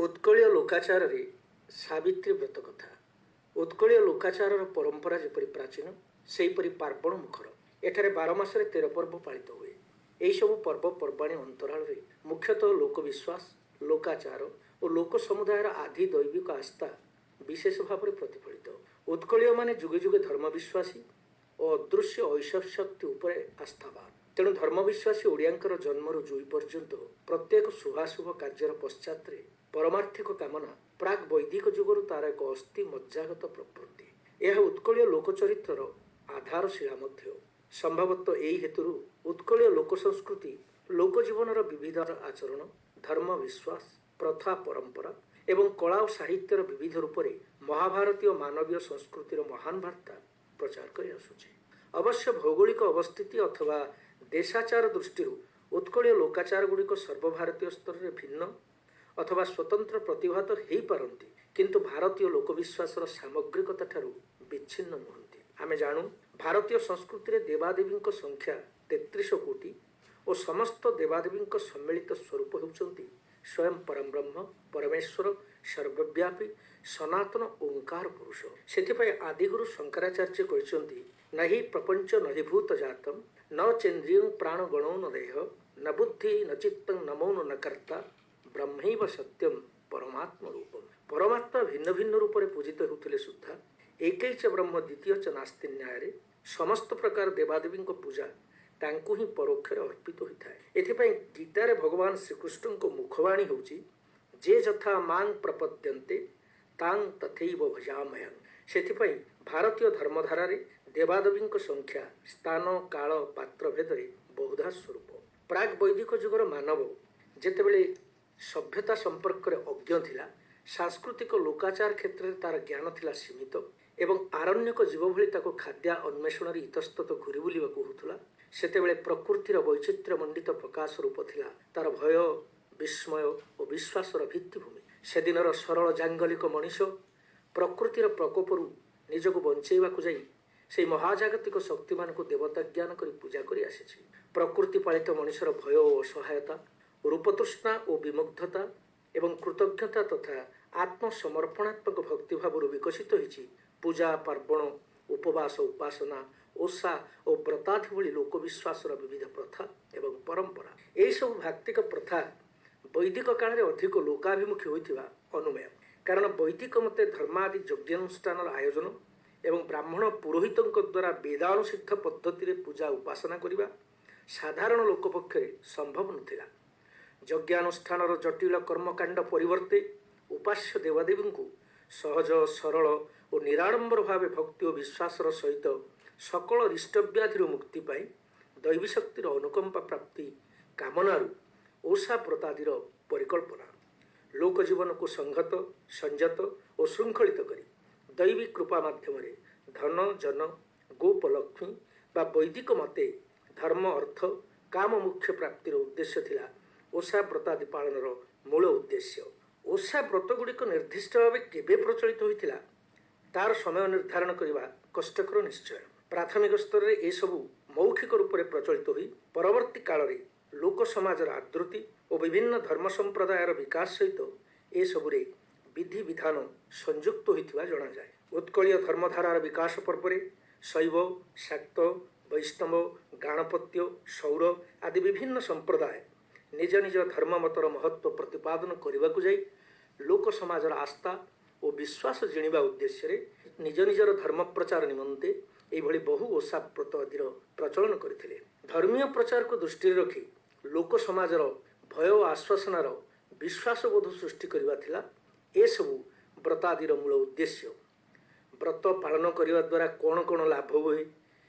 उत्कलीय लोकाचार रे सावित्री व्रत कथा। उत्कलीय लोकाचार परंपरा जेपरी प्राचीन सेहीपरि पार्वण मुखर। एठारे 12 मासरे 13 पर्व पालित हुए। यही सब पर्वपर्वाणी अंतराल रे मुख्यतः लोकविश्वास, लोकाचार और लोक समुदायर आदि दैविक आस्था विशेष भाव में प्रतिफलित। उत्कलीय माने जुगे जुगे धर्मविश्वासी और अदृश्य ऐश्वर्य शक्ति उपर आस्थावान। तेणु धर्मविश्वासी ओडियांकर जन्मरू जुई पर्यंत प्रत्येक शुभाशुभ कार्यर पश्चात परमार्थिक कामना प्राग वैदिक जुगरू तार एक अस्थि मज्जागत प्रवृत्ति। यह उत्कलीय लोकचरित्र आधारशिला मध्य। संभवतः यही हेतु उत्कलीय लोक संस्कृति लोकजीवन विविध आचरण, धर्म, विश्वास, प्रथा, परंपरा एवं कला और साहित्यर विविध रूप में महाभारतीय मानवीय संस्कृतिर महान वार्ता प्रचार कर आसुचे। अवश्य भौगोलिक अवस्थिति अथवा देशाचार दृष्टि उत्कलीय लोकाचार गुड़िक सर्वभारतीय स्तर में भिन्न अथवा स्वतंत्र प्रतिभात हो पारती, किंतु भारतीय लोकविश्वास सामग्रिकता ठारू विच्छिन्न नुहंती। आमे जानू भारतीय संस्कृति में देवादेवी संख्या 33 कोटी और समस्त देवादेवी सम्मिलित स्वरूप होउचंती स्वयं परमब्रह्म, परमेश्वर, सर्वव्यापी, सनातन ओंकार पुरुष। से आदिगुरु शंकराचार्य कहते न हि प्रपंच न हि भूत जातम न चेन्द्रिय प्राण गणो न देह न बुद्धि न चित्त न मौन न कर्ता ब्रह्मैव सत्यम परमात्म रूपम। परमात्मा भिन्न भिन्न रूप में पूजित होते सुद्धा एक ब्रह्म द्वितीय च नास्ति न्याय समस्त प्रकार देवादेवी पूजा तांकु ही परोक्ष अर्पित होता है। एथिपाई गीतारे भगवान श्रीकृष्ण को मुखवाणी होची जे जथा मांग प्रपद्यन्ते तांग तथैव भजामहं। सेथिपाई भारतीय धर्मधारा रे देवादेवी संख्या स्थान काल पात्र भेद बहुधा स्वरूप। प्राग वैदिक जुगर मानव जेतेबेले सभ्यता संपर्क में अज्ञ थिला, सांस्कृतिक लोकाचार क्षेत्र में तार ज्ञान थिला सीमित एवं आरण्यक जीव भली ताको खाद्य अन्वेषण इतस्तत घुरी बुलिबाकू होतुला। सेतेबेले प्रकृतिर वैचित्र्य मंडित प्रकाश रूप थिला तार भय, विस्मय और विश्वासर भित्तिभूमि। सेदिनर सरल जांगलिक मनीष प्रकृतिर प्रकोपरू निजको बंचेबाकू जाई से महाजागतिक शक्तिमान को देवता ज्ञान करी पूजा करी आसीछि। प्रकृति पालित मनीषर भय और असहायता, रूपतृष्णा और विमुग्धता एवं कृतज्ञता तथा आत्मसमर्पणात्मक भक्तिभाव विकसित होइछि पूजा, पार्वण, उपवास, उपासना, ओषा और व्रतादि भली लोकविश्वास विविध प्रथा एवं परंपरा। यही सब भाक्तिक प्रथा वैदिक काल में अधिक लोकाभिमुखी होइथिबा अनुमेय। कारण वैदिक मते धर्मादि यज्ञानुष्ठान आयोजन एवं ब्राह्मण पुरोहितों द्वारा वेदानुसिद्ध पद्धति रे पूजा उपासना करिबा साधारण लोक पक्षरे संभव नथिला। यज्ञानुष्ठान जटिल कर्मकांड परिवर्ते उपास्य देवादेवी को सहज, सरल और निराडंबर भाव भक्ति और विश्वास सहित सकल रिष्टव्याधि मुक्ति पाई दैवी शक्तिर अनुकंपा प्राप्ति कामनारू ओषा व्रतादिर परिकल्पना लोक जीवन को संहत, संयत और श्रृंखलित करी दैवी कृपा माध्यम धन, जन, गोपलक्ष्मी बा वैदिक मते धर्म, अर्थ, काम मुख्य प्राप्तिर उद्देश्य थिला ओषा व्रतादि पालनर मूल उद्देश्य। ओषा व्रत गुड़िक निर्दिष्ट भाव केबे प्रचलित होइथिला तार समय निर्धारण करने कष्टकर निश्चय। प्राथमिक स्तर में यह सब मौखिक रूप से प्रचलित हुई परवर्ती काल में लोक समाजर आदृति और विभिन्न धर्म संप्रदायर विकास सहित ए सबुरे विधि विधान संयुक्त होता जनाए। उत्कलीय धर्मधारार विकास पर्व शैव, शाक्त, वैष्णव, गाणपत्य, सौर आदि विभिन्न संप्रदाय निज निज धर्ममतर महत्व प्रतिपादन करने को जाई लोक समाजर आस्था और विश्वास जिणिबा उद्देश्य निज निजर धर्म प्रचार निमंते एभली बहु ओषा व्रत आदिर प्रचलन करथिले। धर्मीय प्रचार को दृष्टि रखी लोक समाजर भय और आश्वासनार विश्वासबोध सृष्टि करबा थिला ए सबु व्रतादिर मूल उद्देश्य। व्रत पालन करने द्वारा कौन कौन लाभ हुए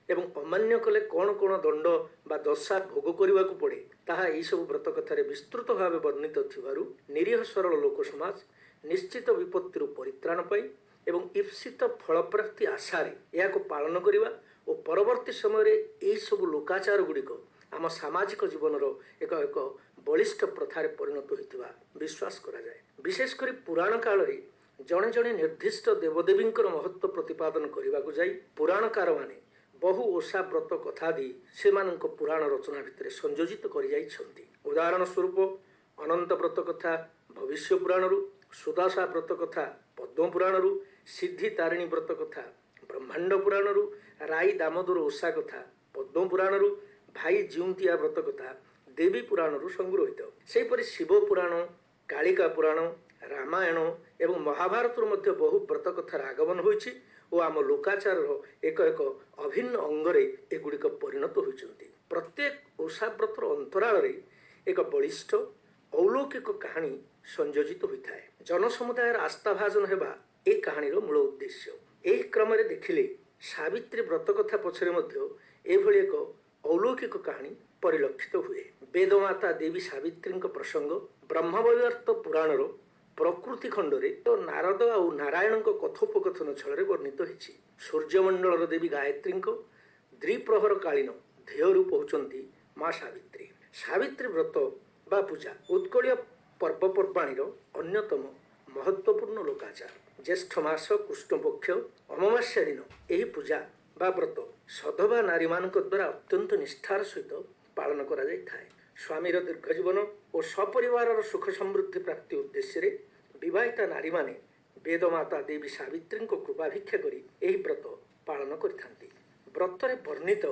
एवं अमान्य कले कौन कौन दंड बा दशा भोग करने को पड़े ताहा यही सब व्रत कथार विस्तृत भाव वर्णित थिबारु निरीह सरल लोक समाज निश्चित विपत्ति परित्राण पाई एवं ईप्सित फलप्राप्ति आशारे या पालन करने और परवर्ती समय यही सब लोकाचार गुड़िक आम सामाजिक जीवन एक एक बलिष्ठ प्रथार परिणत होता विश्वास करा जाए। विशेषकर पुराण काल में जड़े जड़े निर्दिष्ट देवदेवी महत्व प्रतिपादन करने को जाई पुराणकार माने बहु ओषा व्रत कथा दी से पुराण रचना भितर संयोजित कर। उदाहरण स्वरूप अनंत व्रत कथा भविष्य पुराणरू, ସୁଦାସା ବ୍ରତ କଥା ପଦ୍ମ ପୁରାଣରୁ, ସିଦ୍ଧି ତାରିଣୀ ବ୍ରତ କଥା ବ୍ରହ୍ମାଣ୍ଡ ପୁରାଣରୁ, ରାଇ ଦାମୋଦର ଓଷା କଥା ପଦ୍ମ ପୁରାଣରୁ, ଭାଇ ଜିଉନ୍ତିଆ ବ୍ରତ କଥା ଦେବୀ ପୁରାଣରୁ ସଂଗୃହୀତ। ସେହିପରି ଶିବ ପୁରାଣ, କାଳିକା ପୁରାଣ, ରାମାୟଣ ଏବଂ ମହାଭାରତରୁ ମଧ୍ୟ ବହୁ ବ୍ରତ କଥାର ଆଗମନ ହୋଇଛି ଓ ଆମ ଲୋକାଚାରର ଏକ ଏକ ଅଭିନ୍ନ ଅଙ୍ଗରେ ଏଗୁଡ଼ିକ ପରିଣତ ହୋଇଛନ୍ତି। ପ୍ରତ୍ୟେକ ଓଷା ବ୍ରତର ଅନ୍ତରାଳରେ ଏକ ବଳିଷ୍ଠ ଅଲୌକିକ କାହାଣୀ ସଂଯୋଜିତ ହୋଇଥାଏ। ଜନସମୁଦାୟର ଆସ୍ଥାଭାଜନ ହେବା ଏହି କାହାଣୀର ମୂଳ ଉଦ୍ଦେଶ୍ୟ। ଏହି କ୍ରମରେ ଦେଖିଲେ ସାବିତ୍ରୀ ବ୍ରତ କଥା ପଛରେ ମଧ୍ୟ ଏଭଳି ଏକ ଅଲୌକିକ କାହାଣୀ ପରିଲକ୍ଷିତ ହୁଏ। ବେଦମାତା ଦେବୀ ସାବିତ୍ରୀଙ୍କ ପ୍ରସଙ୍ଗ ବ୍ରହ୍ମବୈବର୍ତ ପୁରାଣର ପ୍ରକୃତି ଖଣ୍ଡରେ ତ ନାରଦ ଆଉ ନାରାୟଣଙ୍କ କଥୋପକଥନ ଛଳରେ ବର୍ଣ୍ଣିତ ହୋଇଛି। ସୂର୍ଯ୍ୟମଣ୍ଡଳର ଦେବୀ ଗାୟତ୍ରୀଙ୍କ ଦ୍ୱିପ୍ରହର କାଳୀନ ଧ୍ୟେୟ ରୂପ ହେଉଛନ୍ତି ମା ସାବିତ୍ରୀ। ସାବିତ୍ରୀ ବ୍ରତ ବା ପୂଜା ଉତ୍କଳୀୟ ପର୍ବପର୍ବାଣୀର ଅନ୍ୟତମ ମହତ୍ତ୍ୱପୂର୍ଣ୍ଣ ଲୋକାଚାର। ଜ୍ୟେଷ୍ଠ ମାସ କୃଷ୍ଣପକ୍ଷ ଅମାବାସ୍ୟା ଦିନ ଏହି ପୂଜା ବା ବ୍ରତ ସଧବା ନାରୀମାନଙ୍କ ଦ୍ୱାରା ଅତ୍ୟନ୍ତ ନିଷ୍ଠାର ସହିତ ପାଳନ କରାଯାଇଥାଏ। ସ୍ୱାମୀର ଦୀର୍ଘ ଜୀବନ ଓ ସପରିବାରର ସୁଖ ସମୃଦ୍ଧି ପ୍ରାପ୍ତି ଉଦ୍ଦେଶ୍ୟରେ ବିବାହିତା ନାରୀମାନେ ବେଦମାତା ଦେବୀ ସାବିତ୍ରୀଙ୍କ କୃପା ଭିକ୍ଷା କରି ଏହି ବ୍ରତ ପାଳନ କରିଥାନ୍ତି। ବ୍ରତରେ ବର୍ଣ୍ଣିତ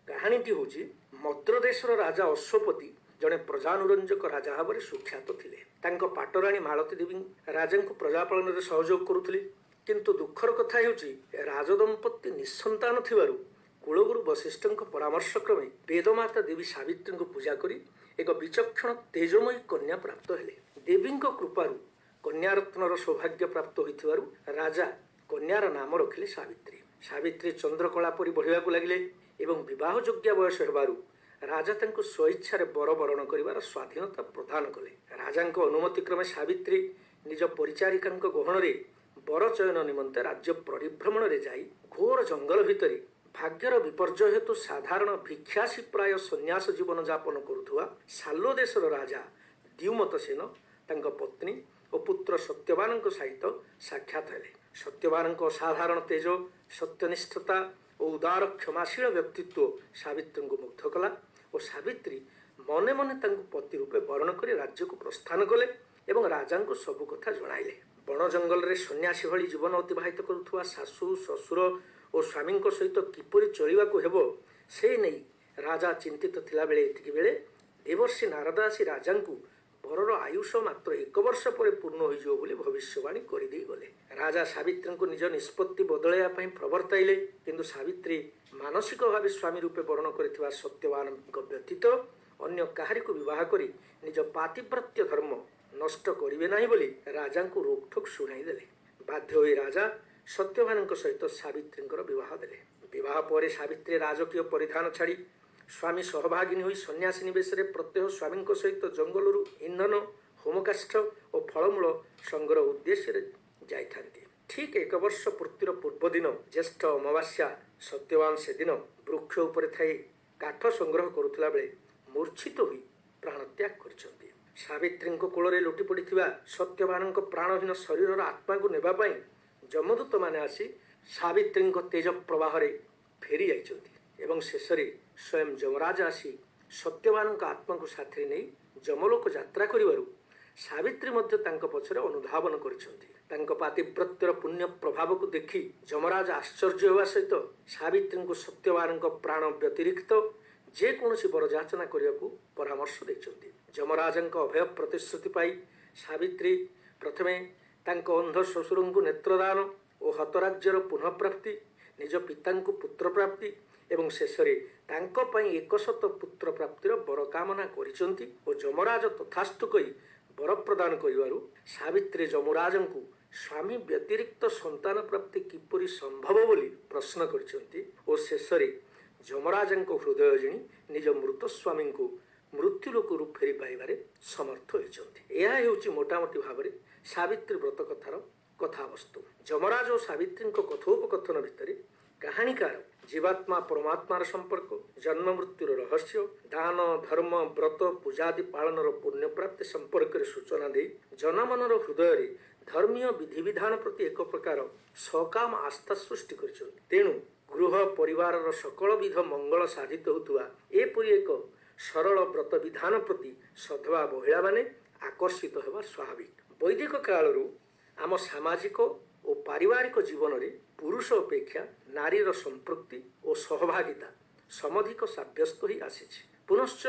କାହାଣୀଟି ହେଉଛି ମଦ୍ରଦେଶର ରାଜା ଅଶ୍ୱପତି ଜଣେ ପ୍ରଜାନୁରଞ୍ଜକ ରାଜା ଭାବରେ ସୁଖ୍ୟାତ ଥିଲେ। ତାଙ୍କ ପାଟରାଣୀ ମାଳତୀ ଦେବୀ ରାଜାଙ୍କୁ ପ୍ରଜାପାଳନରେ ସହଯୋଗ କରୁଥିଲେ। କିନ୍ତୁ ଦୁଃଖର କଥା ହେଉଛି ରାଜଦମ୍ପତି ନିଃସନ୍ତାନ ଥିବାରୁ କୁଳଗୁରୁ ବଶିଷ୍ଠଙ୍କ ପରାମର୍ଶ କ୍ରମେ ବେଦମାତା ଦେବୀ ସାବିତ୍ରୀଙ୍କୁ ପୂଜା କରି ଏକ ବିଚକ୍ଷଣ ତେଜମୟୀ କନ୍ୟା ପ୍ରାପ୍ତ ହେଲେ। ଦେବୀଙ୍କ କୃପାରୁ କନ୍ୟାରତ୍ନର ସୌଭାଗ୍ୟ ପ୍ରାପ୍ତ ହୋଇଥିବାରୁ ରାଜା କନ୍ୟାର ନାମ ରଖିଲେ ସାବିତ୍ରୀ। ସାବିତ୍ରୀ ଚନ୍ଦ୍ରକଳା ପରି ବଢ଼ିବାକୁ ଲାଗିଲେ ଏବଂ ବିବାହ ଯୋଗ୍ୟ ବୟସ ହେବାରୁ ରାଜା ତାଙ୍କୁ ସ୍ୱଇଚ୍ଛାରେ ବର ବରଣ କରିବାର ସ୍ୱାଧୀନତା ପ୍ରଦାନ କଲେ। ରାଜାଙ୍କ ଅନୁମତି କ୍ରମେ ସାବିତ୍ରୀ ନିଜ ପରିଚାରିକାଙ୍କ ଗହଣରେ ବର ଚୟନ ନିମନ୍ତେ ରାଜ୍ୟ ପରିଭ୍ରମଣରେ ଯାଇ ଘୋର ଜଙ୍ଗଲ ଭିତରେ ଭାଗ୍ୟର ବିପର୍ଯ୍ୟୟ ହେତୁ ସାଧାରଣ ଭିକ୍ଷାସୀ ପ୍ରାୟ ସନ୍ନ୍ୟାସ ଜୀବନ ଯାପନ କରୁଥିବା ସାଲ୍ୱ ଦେଶର ରାଜା ଦ୍ୟୁମତ ସେନ ତାଙ୍କ ପତ୍ନୀ ଓ ପୁତ୍ର ସତ୍ୟବାନଙ୍କ ସହିତ ସାକ୍ଷାତ ହେଲେ। ସତ୍ୟବାନଙ୍କ ଅସାଧାରଣ ତେଜ, ସତ୍ୟନିଷ୍ଠତା ଓ ଉଦାର କ୍ଷମାଶୀଳ ବ୍ୟକ୍ତିତ୍ୱ ସାବିତ୍ରୀଙ୍କୁ ମୁଗ୍ଧ କଲା ଓ ସାବିତ୍ରୀ ମନେ ମନେ ତାଙ୍କୁ ପତି ରୂପେ ବରଣ କରି ରାଜ୍ୟକୁ ପ୍ରସ୍ଥାନ କଲେ ଏବଂ ରାଜାଙ୍କୁ ସବୁ କଥା ଜଣାଇଲେ। ବଣ ଜଙ୍ଗଲରେ ସନ୍ନ୍ୟାସୀ ଭଳି ଜୀବନ ଅତିବାହିତ କରୁଥିବା ଶାଶୁ, ଶ୍ୱଶୁର ଓ ସ୍ୱାମୀଙ୍କ ସହିତ କିପରି ଚଳିବାକୁ ହେବ ସେ ନେଇ ରାଜା ଚିନ୍ତିତ ଥିଲାବେଳେ ଏତିକି ବେଳେ ଦେବର୍ଷି ନାରଦ ଆସି ରାଜାଙ୍କୁ ବରର ଆୟୁଷ ମାତ୍ର 1 ବର୍ଷ ପରେ ପୂର୍ଣ୍ଣ ହୋଇଯିବ ବୋଲି ଭବିଷ୍ୟବାଣୀ କରିଦେଇ ଗଲେ। ରାଜା ସାବିତ୍ରୀଙ୍କୁ ନିଜ ନିଷ୍ପତ୍ତି ବଦଳାଇବା ପାଇଁ ପ୍ରବର୍ତ୍ତାଇଲେ, କିନ୍ତୁ ସାବିତ୍ରୀ ମାନସିକ ଭାବେ ସ୍ୱାମୀ ରୂପେ ବରଣ କରିଥିବା ସତ୍ୟବାନଙ୍କ ବ୍ୟତୀତ ଅନ୍ୟ କାହାରିକୁ ବିବାହ କରି ନିଜ ପାତିବ୍ରତ୍ୟ ଧର୍ମ ନଷ୍ଟ କରିବେ ନାହିଁ ବୋଲି ରାଜାଙ୍କୁ ରୋକଠୋକ ଶୁଣାଇ ଦେଲେ। ବାଧ୍ୟ ହୋଇ ରାଜା ସତ୍ୟବାନଙ୍କ ସହିତ ସାବିତ୍ରୀଙ୍କର ବିବାହ ଦେଲେ। ବିବାହ ପରେ ସାବିତ୍ରୀ ରାଜକୀୟ ପରିଧାନ ଛାଡ଼ି ସ୍ୱାମୀ ସହଭାଗିନୀ ହୋଇ ସନ୍ନ୍ୟାସିନୀ ବେଶରେ ପ୍ରତ୍ୟହ ସ୍ୱାମୀଙ୍କ ସହିତ ଜଙ୍ଗଲରୁ ଇନ୍ଧନ, ହୋମକାଷ୍ଠ ଓ ଫଳମୂଳ ସଂଗ୍ରହ ଉଦ୍ଦେଶ୍ୟରେ ଯାଇଥାନ୍ତି। ଠିକ୍ 1 ବର୍ଷ ପୂର୍ତ୍ତିର ପୂର୍ବଦିନ ଜ୍ୟେଷ୍ଠ ଅମାବାସ୍ୟା ସତ୍ୟବାନ ସେଦିନ ବୃକ୍ଷ ଉପରେ ଥାଇ କାଠ ସଂଗ୍ରହ କରୁଥିଲା ବେଳେ ମୂର୍ଚ୍ଛିତ ହୋଇ ପ୍ରାଣତ୍ୟାଗ କରିଛନ୍ତି। ସାବିତ୍ରୀଙ୍କ କୋଳରେ ଲୋଟି ପଡ଼ିଥିବା ସତ୍ୟବାନଙ୍କ ପ୍ରାଣହୀନ ଶରୀରର ଆତ୍ମାକୁ ନେବା ପାଇଁ ଯମଦୂତମାନେ ଆସି ସାବିତ୍ରୀଙ୍କ ତେଜ ପ୍ରବାହରେ ଫେରି ଯାଇଛନ୍ତି ଏବଂ ଶେଷରେ ସ୍ୱୟଂ ଯମରାଜ ଆସି ସତ୍ୟବାନଙ୍କ ଆତ୍ମାକୁ ସାଥିରେ ନେଇ ଯମଲୋକ ଯାତ୍ରା କରିବାରୁ ସାବିତ୍ରୀ ମଧ୍ୟ ତାଙ୍କ ପଛରେ ଅନୁଧାବନ କରିଛନ୍ତି। ତାଙ୍କ ପାତିବ୍ରତ୍ୟର ପୁଣ୍ୟ ପ୍ରଭାବକୁ ଦେଖି ଯମରାଜ ଆଶ୍ଚର୍ଯ୍ୟ ହେବା ସହିତ ସାବିତ୍ରୀଙ୍କୁ ସତ୍ୟବାନଙ୍କ ପ୍ରାଣ ବ୍ୟତିରିକ୍ତ ଯେକୌଣସି ବର ଯାଚନା କରିବାକୁ ପରାମର୍ଶ ଦେଇଛନ୍ତି। ଯମରାଜଙ୍କ ଅଭୟ ପ୍ରତିଶ୍ରୁତି ପାଇ ସାବିତ୍ରୀ ପ୍ରଥମେ ତାଙ୍କ ଅନ୍ଧ ଶ୍ୱଶୁରଙ୍କୁ ନେତ୍ରଦାନ ଓ ହତରାଜ୍ୟର ପୁନଃପ୍ରାପ୍ତି, ନିଜ ପିତାଙ୍କୁ ପୁତ୍ରପ୍ରାପ୍ତି ଏବଂ ଶେଷରେ ତାଙ୍କ ପାଇଁ 100 ପୁତ୍ର ପ୍ରାପ୍ତିର ବର କାମନା କରିଛନ୍ତି ଓ ଯମରାଜ ତଥାସ୍ତୁ କହି ବର ପ୍ରଦାନ କରିବାରୁ ସାବିତ୍ରୀ ଯମରାଜଙ୍କୁ ସ୍ୱାମୀ ବ୍ୟତିରିକ୍ତ ସନ୍ତାନ ପ୍ରାପ୍ତି କିପରି ସମ୍ଭବ ବୋଲି ପ୍ରଶ୍ନ କରିଛନ୍ତି ଓ ଶେଷରେ ଯମରାଜଙ୍କ ହୃଦୟ ଜିଣି ନିଜ ମୃତ ସ୍ୱାମୀଙ୍କୁ ମୃତ୍ୟୁଲୋକରୁ ଫେରି ପାଇବାରେ ସମର୍ଥ ହୋଇଛନ୍ତି। ଏହା ହେଉଛି ମୋଟାମୋଟି ଭାବରେ ସାବିତ୍ରୀ ବ୍ରତ କଥାର କଥାବସ୍ତୁ। ଯମରାଜ ଓ ସାବିତ୍ରୀଙ୍କ କଥୋପକଥନ ଭିତରେ କାହାଣୀକାର ଜୀବାତ୍ମା ପରମାତ୍ମାର ସମ୍ପର୍କ, ଜନ୍ମ ମୃତ୍ୟୁର ରହସ୍ୟ, ଦାନ, ଧର୍ମ, ବ୍ରତ, ପୂଜାଦି ପାଳନର ପୁଣ୍ୟପ୍ରାପ୍ତି ସମ୍ପର୍କରେ ସୂଚନା ଦେଇ ଜନମନର ହୃଦୟରେ ଧର୍ମୀୟ ବିଧିବିଧାନ ପ୍ରତି ଏକ ପ୍ରକାର ସକାମ ଆସ୍ଥା ସୃଷ୍ଟି କରିଛନ୍ତି। ତେଣୁ ଗୃହ ପରିବାରର ସକଳ ବିଧ ମଙ୍ଗଳ ସାଧିତ ହେଉଥିବା ଏପରି ଏକ ସରଳ ବ୍ରତ ବିଧାନ ପ୍ରତି ସଧବା ମହିଳାମାନେ ଆକର୍ଷିତ ହେବା ସ୍ୱାଭାବିକ। ବୈଦିକ କାଳରୁ ଆମ ସାମାଜିକ ଓ ପାରିବାରିକ ଜୀବନରେ ପୁରୁଷ ଅପେକ୍ଷା ନାରୀର ସମ୍ପୃକ୍ତି ଓ ସହଭାଗିତା ସମଧିକ ସାବ୍ୟସ୍ତ ହୋଇ ଆସିଛି। ପୁନଶ୍ଚ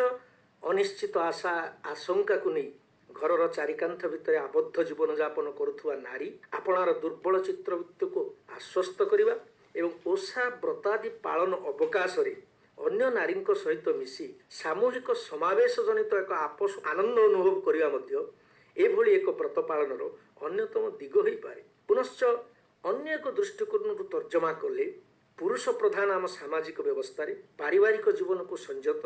ଅନିଶ୍ଚିତ ଆଶା ଆଶଙ୍କାକୁ ନେଇ ଘରର ଚାରିକାନ୍ଥ ଭିତରେ ଆବଦ୍ଧ ଜୀବନଯାପନ କରୁଥିବା ନାରୀ ଆପଣାର ଦୁର୍ବଳ ଚିତ୍ରବୃତ୍ତିକୁ ଆଶ୍ୱସ୍ତ କରିବା ଏବଂ ଓଷା ବ୍ରତାଦି ପାଳନ ଅବକାଶରେ ଅନ୍ୟ ନାରୀଙ୍କ ସହିତ ମିଶି ସାମୂହିକ ସମାବେଶ ଜନିତ ଏକ ଆପୋଷ ଆନନ୍ଦ ଅନୁଭବ କରିବା ମଧ୍ୟ ଏଭଳି ଏକ ବ୍ରତ ପାଳନର ଅନ୍ୟତମ ଦିଗ ହୋଇପାରେ। ପୁନଶ୍ଚ ଅନ୍ୟ ଏକ ଦୃଷ୍ଟିକୋଣରୁ ତର୍ଜମା କଲେ ପୁରୁଷ ପ୍ରଧାନ ଆମ ସାମାଜିକ ବ୍ୟବସ୍ଥାରେ ପାରିବାରିକ ଜୀବନକୁ ସଂଯତ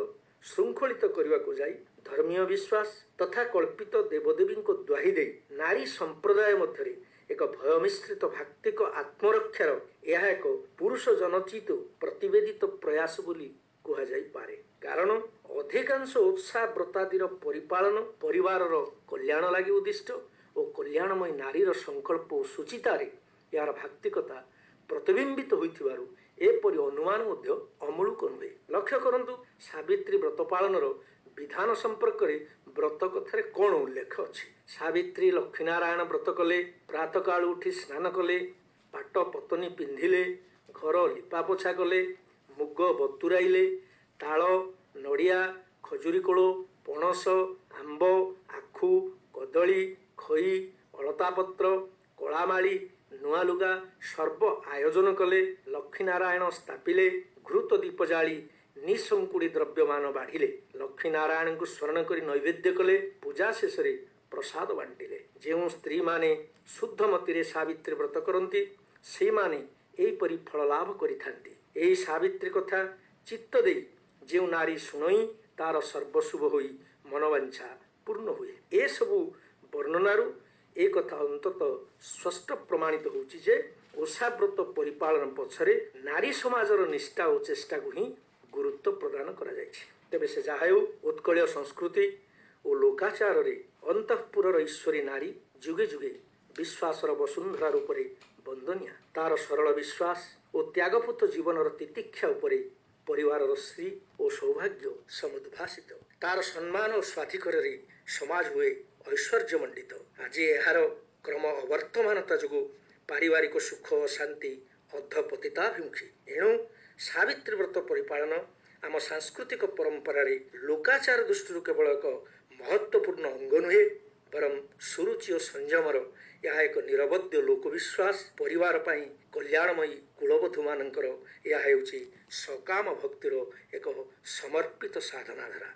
ଶୃଙ୍ଖଳିତ କରିବାକୁ ଯାଇ ଧର୍ମୀୟ ବିଶ୍ୱାସ ତଥା କଳ୍ପିତ ଦେବଦେବୀଙ୍କ ଦ୍ୱାହି ଦେଇ ନାରୀ ସମ୍ପ୍ରଦାୟ ମଧ୍ୟରେ ଏକ ଭୟମିଶ୍ରିତ ଭାକ୍ତିକ ଆତ୍ମରକ୍ଷାର ଏହା ଏକ ପୁରୁଷ ଜନଚିତ ପ୍ରତିବେଦିତ ପ୍ରୟାସ ବୋଲି କୁହାଯାଇପାରେ। କାରଣ ଅଧିକାଂଶ ଉତ୍ସାହ ବ୍ରତାଦିର ପରିପାଳନ ପରିବାରର କଲ୍ୟାଣ ଲାଗି ଉଦ୍ଦିଷ୍ଟ ଓ କଲ୍ୟାଣମୟ ନାରୀର ସଂକଳ୍ପ ଓ ସୁଚିତାରେ ଏହାର ଭାକ୍ତିକତା ପ୍ରତିବିମ୍ବିତ ହୋଇଥିବାରୁ ଏପରି ଅନୁମାନ ମଧ୍ୟ ଅମୂଳକ ନୁହେଁ। ଲକ୍ଷ୍ୟ କରନ୍ତୁ, ସାବିତ୍ରୀ ବ୍ରତ ପାଳନର ବିଧାନ ସମ୍ପର୍କରେ ବ୍ରତ କଥାରେ କ'ଣ ଉଲ୍ଲେଖ ଅଛି। ସାବିତ୍ରୀ ଲକ୍ଷ୍ମୀନାରାୟଣ ବ୍ରତ କଲେ, ପ୍ରାତଃକାଳୁ ଉଠି ସ୍ନାନ କଲେ, ପାଟ ପତନି ପିନ୍ଧିଲେ, ଘର ଲିପାପୋଛା କଲେ, ମୁଗ ବତୁରାଇଲେ, ତାଳ ନଡ଼ିଆ ଖଜୁରୀ କୋଳ ପଣସ ଆମ୍ବ ଆଖୁ କଦଳୀ ଖଇ ଅଳତାପତ୍ର କଳାମାଳି ନୂଆ ଲୁଗା ସର୍ବ ଆୟୋଜନ କଲେ, ଲକ୍ଷ୍ମୀନାରାୟଣ ସ୍ଥାପିଲେ, ଘୃତ ଦୀପ ଜାଳି ନିଃଶଙ୍କୁଡ଼ି ଦ୍ରବ୍ୟମାନ ବାଢ଼ିଲେ, ଲକ୍ଷ୍ମୀନାରାୟଣଙ୍କୁ ସ୍ମରଣ କରି ନୈବେଦ୍ୟ କଲେ, ପୂଜା ଶେଷରେ ପ୍ରସାଦ ବାଣ୍ଟିଲେ। ଯେଉଁ ସ୍ତ୍ରୀମାନେ ଶୁଦ୍ଧମତିରେ ସାବିତ୍ରୀ ବ୍ରତ କରନ୍ତି ସେମାନେ ଏହିପରି ଫଳ ଲାଭ କରିଥାନ୍ତି। ଏହି ସାବିତ୍ରୀ କଥା ଚିତ୍ତ ଦେଇ ଯେଉଁ ନାରୀ ଶୁଣଇ ତାର ସର୍ବଶୁଭ ହୋଇ ମନବାଞ୍ଛା ପୂର୍ଣ୍ଣ ହୁଏ। ଏସବୁ ବର୍ଣ୍ଣନାରୁ ଏ କଥା ଅନ୍ତତଃ ସ୍ପଷ୍ଟ ପ୍ରମାଣିତ ହେଉଛି ଯେ ଓଷାବ୍ରତ ପରିପାଳନ ପଛରେ ନାରୀ ସମାଜର ନିଷ୍ଠା ଓ ଚେଷ୍ଟାକୁ ହିଁ ଗୁରୁତ୍ୱ ପ୍ରଦାନ କରାଯାଇଛି। ତେବେ ସେ ଯାହା ହେଉ, ଉତ୍କଳୀୟ ସଂସ୍କୃତି ଓ ଲୋକାଚାରରେ ଅନ୍ତଃପୁରର ଈଶ୍ୱରୀ ନାରୀ ଯୁଗେ ଯୁଗେ ବିଶ୍ୱାସର ବସୁନ୍ଧରା ରୂପରେ ବନ୍ଦନୀୟା। ତାର ସରଳ ବିଶ୍ୱାସ ଓ ତ୍ୟାଗପୂତ ଜୀବନର ତିତିକ୍ଷା ଉପରେ ପରିବାରର ଶ୍ରୀ ଓ ସୌଭାଗ୍ୟ ସମୁଦ୍ଭାସିତ। ତାର ସମ୍ମାନ ଓ ସ୍ୱାଧିକାରରେ ସମାଜ ହୁଏ ଐଶ୍ୱର୍ଯ୍ୟମଣ୍ଡିତ। ଆଜି ଏହାର କ୍ରମ ଅବର୍ତ୍ତମାନତା ଯୋଗୁଁ ପାରିବାରିକ ସୁଖ ଓ ଶାନ୍ତି ଅଧପତିତାଭିମୁଖୀ। ଏଣୁ ସାବିତ୍ରୀ ବ୍ରତ ପରିପାଳନ ଆମ ସାଂସ୍କୃତିକ ପରମ୍ପରାରେ ଲୋକାଚାର ଦୃଷ୍ଟିରୁ କେବଳ ଏକ ମହତ୍ତ୍ୱପୂର୍ଣ୍ଣ ଅଙ୍ଗ ନୁହେଁ, ବରଂ ସୁରୁଚି ଓ ସଂଯମର ଏହା ଏକ ନିରବଧ୍ୟ ଲୋକବିଶ୍ୱାସ। ପରିବାର ପାଇଁ କଲ୍ୟାଣମୟୀ କୁଳବଧୂମାନଙ୍କର ଏହା ହେଉଛି ସକାମ ଭକ୍ତିର ଏକ ସମର୍ପିତ ସାଧନାଧାରା।